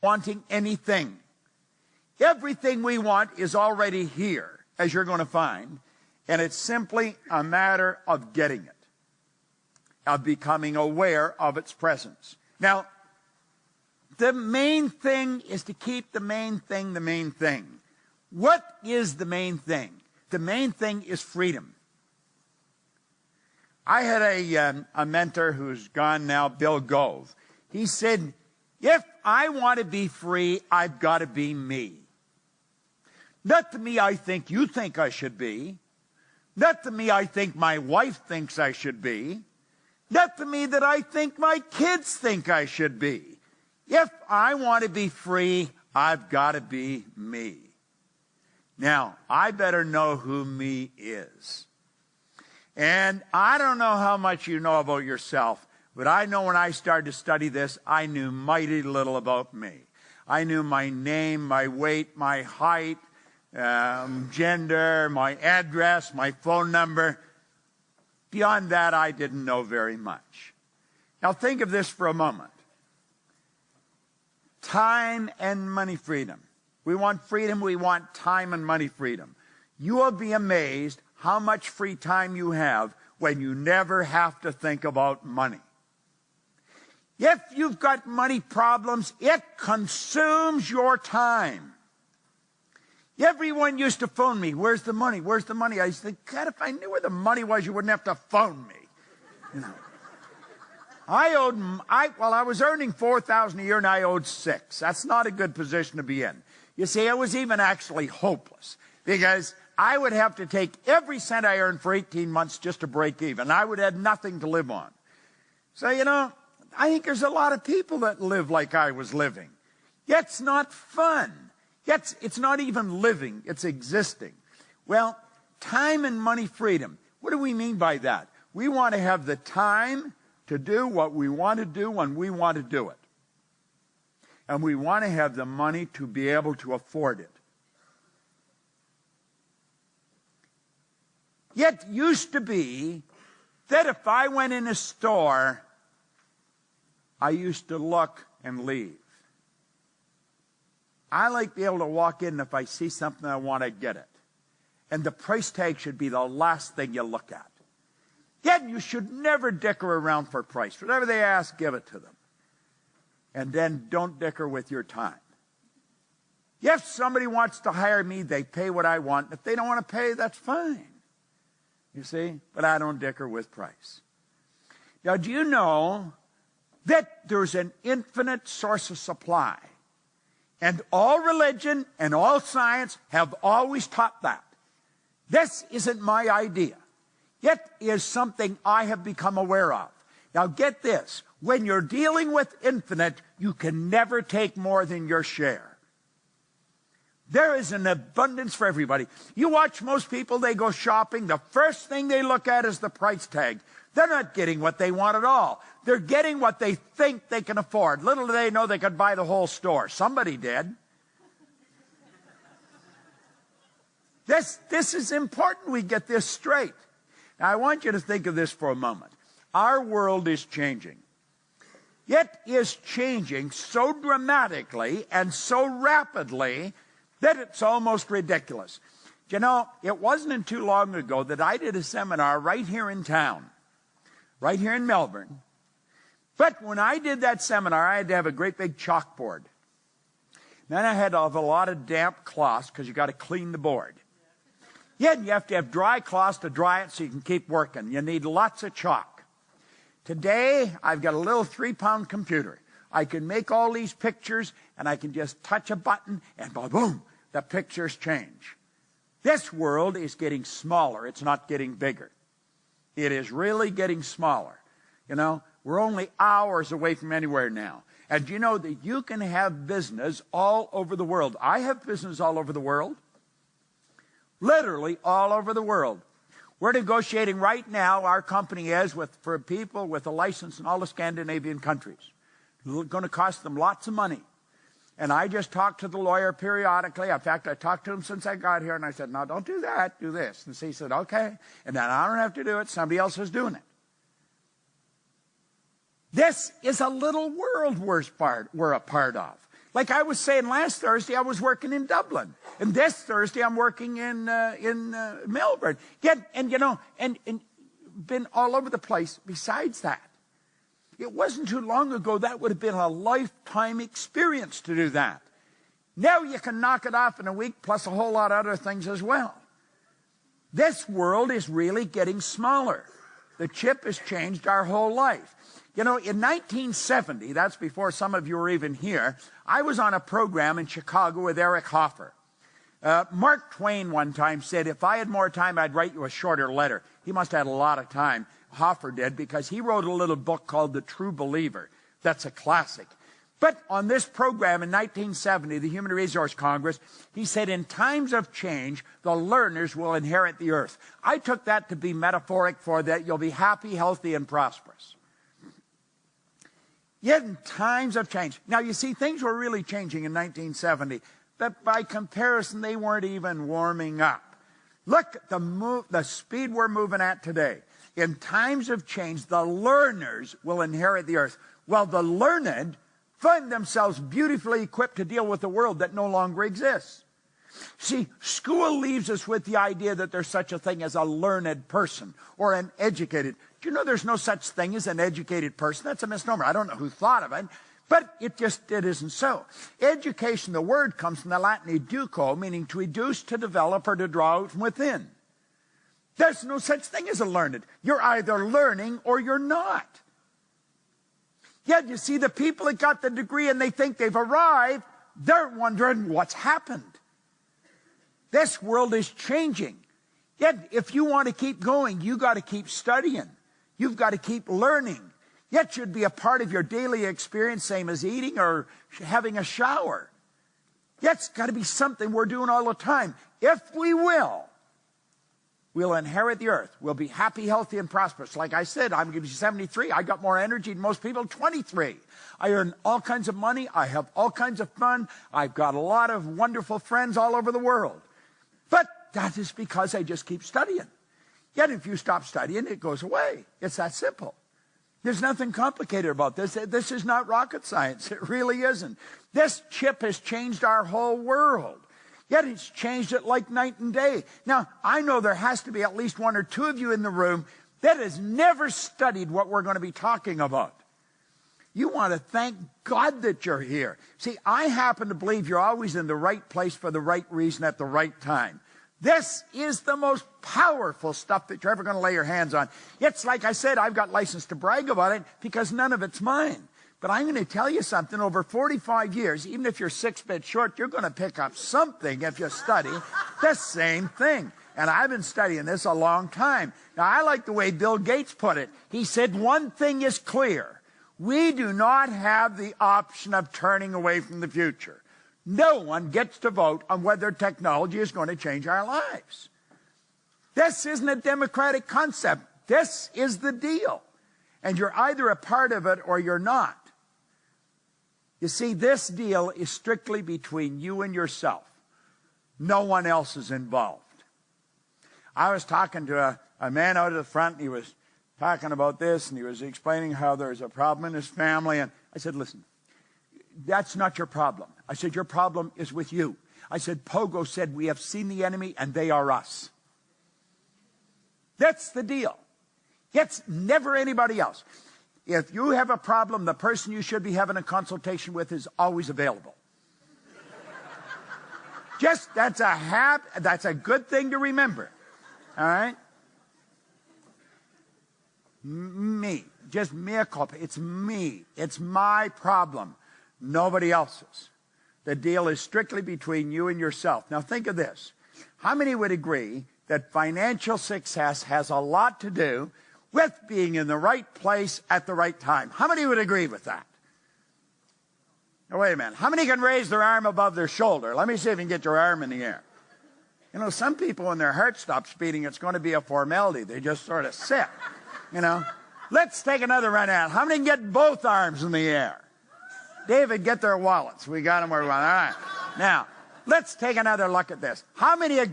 wanting anything. Everything we want is already here, as you're going to find, and it's simply a matter of getting it, of becoming aware of its presence. Now, the main thing is to keep the main thing the main thing. What is the main thing? The main thing is freedom. I had a mentor who's gone now, Bill Gove. He said, if I want to be free, I've got to be me. Not the me I think you think I should be. Not the me I think my wife thinks I should be. Not the me that I think my kids think I should be. If I want to be free, I've got to be me. Now, I better know who me is. And I don't know how much you know about yourself, but I know when I started to study this, I knew mighty little about me. I knew my name, my weight, my height, gender, my address, my phone number. Beyond that, I didn't know very much. Now think of this for a moment. Time and money freedom. We want freedom, we want time and money freedom. You will be amazed how much free time you have when you never have to think about money. If you've got money problems, it consumes your time. Everyone used to phone me, where's the money? Where's the money? I used to think, God, if I knew where the money was, you wouldn't have to phone me. You know. I was earning $4,000 a year and I owed $6,000. That's not a good position to be in. You see, I was even actually hopeless because I would have to take every cent I earned for 18 months just to break even. I would have nothing to live on. So, you know, I think there's a lot of people that live like I was living. Yet it's not fun. Yet it's not even living. It's existing. Well, time and money freedom. What do we mean by that? We want to have the time to do what we want to do when we want to do it. And we want to have the money to be able to afford it. Yet used to be that if I went in a store, I used to look and leave. I like to be able to walk in, and if I see something I want, I get it. And the price tag should be the last thing you look at. Yet you should never dicker around for price. Whatever they ask, give it to them. And then don't dicker with your time. If somebody wants to hire me, they pay what I want. If they don't want to pay, that's fine. You see? But I don't dicker with price. Now, do you know that there's an infinite source of supply? And all religion and all science have always taught that. This isn't my idea. It is something I have become aware of. Now get this. When you're dealing with infinite, you can never take more than your share. There is an abundance for everybody. You watch most people, they go shopping. The first thing they look at is the price tag. They're not getting what they want at all. They're getting what they think they can afford. Little do they know they could buy the whole store. Somebody did. This is important we get this straight. Now, I want you to think of this for a moment. Our world is changing. It is changing so dramatically and so rapidly that it's almost ridiculous. You know, it wasn't too long ago that I did a seminar right here in town, right here in Melbourne. But when I did that seminar, I had to have a great big chalkboard. Then I had to have a lot of damp cloths because you got to clean the board. Yeah, you have to have dry cloths to dry it so you can keep working. You need lots of chalk. Today, I've got a little 3-pound computer. I can make all these pictures, and I can just touch a button, and boom, the pictures change. This world is getting smaller. It's not getting bigger. It is really getting smaller. You know, we're only hours away from anywhere now. And you know that you can have business all over the world. I have business all over the world. Literally all over the world. We're negotiating right now, our company is, for people with a license in all the Scandinavian countries. It's going to cost them lots of money. And I just talk to the lawyer periodically. In fact, I talked to him since I got here, and I said, no, don't do that, do this. And he said, okay. And then I don't have to do it. Somebody else is doing it. This is a little world we're a part of. Like I was saying last Thursday, I was working in Dublin. And this Thursday, I'm working in Melbourne. And been all over the place besides that. It wasn't too long ago that would have been a lifetime experience to do that. Now you can knock it off in a week, plus a whole lot of other things as well. This world is really getting smaller. The chip has changed our whole life. In 1970, that's before some of you were even here, I was on a program in Chicago with Eric Hoffer. Mark Twain one time said, if I had more time, I'd write you a shorter letter. He must have had a lot of time, Hoffer did, because he wrote a little book called The True Believer. That's a classic. But on this program in 1970, the Human Resource Congress, he said, in times of change, the learners will inherit the earth. I took that to be metaphoric for that you'll be happy, healthy, and prosperous. Yet in times of change. Now, you see, things were really changing in 1970, but by comparison, they weren't even warming up. Look at the speed we're moving at today. In times of change, the learners will inherit the earth, while the learned find themselves beautifully equipped to deal with a world that no longer exists. See, school leaves us with the idea that there's such a thing as a learned person or an educated. Do you know there's no such thing as an educated person? That's a misnomer. I don't know who thought of it, but it isn't so. Education, the word comes from the Latin educo, meaning to educe, to develop, or to draw out from within. There's no such thing as a learned. You're either learning or you're not. Yet, you see, the people that got the degree and they think they've arrived, they're wondering what's happened. This world is changing. Yet, if you want to keep going, you got to keep studying. You've got to keep learning. Yet should be a part of your daily experience, same as eating or having a shower. Yet it's got to be something we're doing all the time. If we will, we'll inherit the earth. We'll be happy, healthy, and prosperous. Like I said, I'm going to be 73. I got more energy than most people, 23. I earn all kinds of money. I have all kinds of fun. I've got a lot of wonderful friends all over the world. But that is because I just keep studying. Yet if you stop studying, it goes away. It's that simple. There's nothing complicated about this. This is not rocket science. It really isn't. This chip has changed our whole world. Yet it's changed it like night and day. Now, I know there has to be at least one or two of you in the room that has never studied what we're going to be talking about. You want to thank God that you're here. See, I happen to believe you're always in the right place for the right reason at the right time. This is the most powerful stuff that you're ever going to lay your hands on. It's like I said, I've got license to brag about it because none of it's mine. But I'm going to tell you something. Over 45 years, even if you're 6 feet short, you're going to pick up something if you study the same thing. And I've been studying this a long time. Now, I like the way Bill Gates put it. He said, one thing is clear. We do not have the option of turning away from the future. No one gets to vote on whether technology is going to change our lives. This isn't a democratic concept. This is the deal. And you're either a part of it or you're not. You see, this deal is strictly between you and yourself. No one else is involved. I was talking to a man out at the front, and he was talking about this, and he was explaining how there's a problem in his family. And I said, listen, that's not your problem. I said, your problem is with you. I said, Pogo said, we have seen the enemy, and they are us. That's the deal. It's never anybody else. If you have a problem, the person you should be having a consultation with is always available. That's a good thing to remember. All right? Me. Just mea culpa. It's me. It's my problem. Nobody else's. The deal is strictly between you and yourself. Now think of this. How many would agree that financial success has a lot to do with being in the right place at the right time? How many would agree with that? Now, wait a minute. How many can raise their arm above their shoulder? Let me see if you can get your arm in the air. You know, some people, when their heart stops beating, it's going to be a formality. They just sort of sit, you know. Let's take another run at it. How many can get both arms in the air? David, get their wallets. We got them where we want. All right. Now, let's take another look at this. How many agree?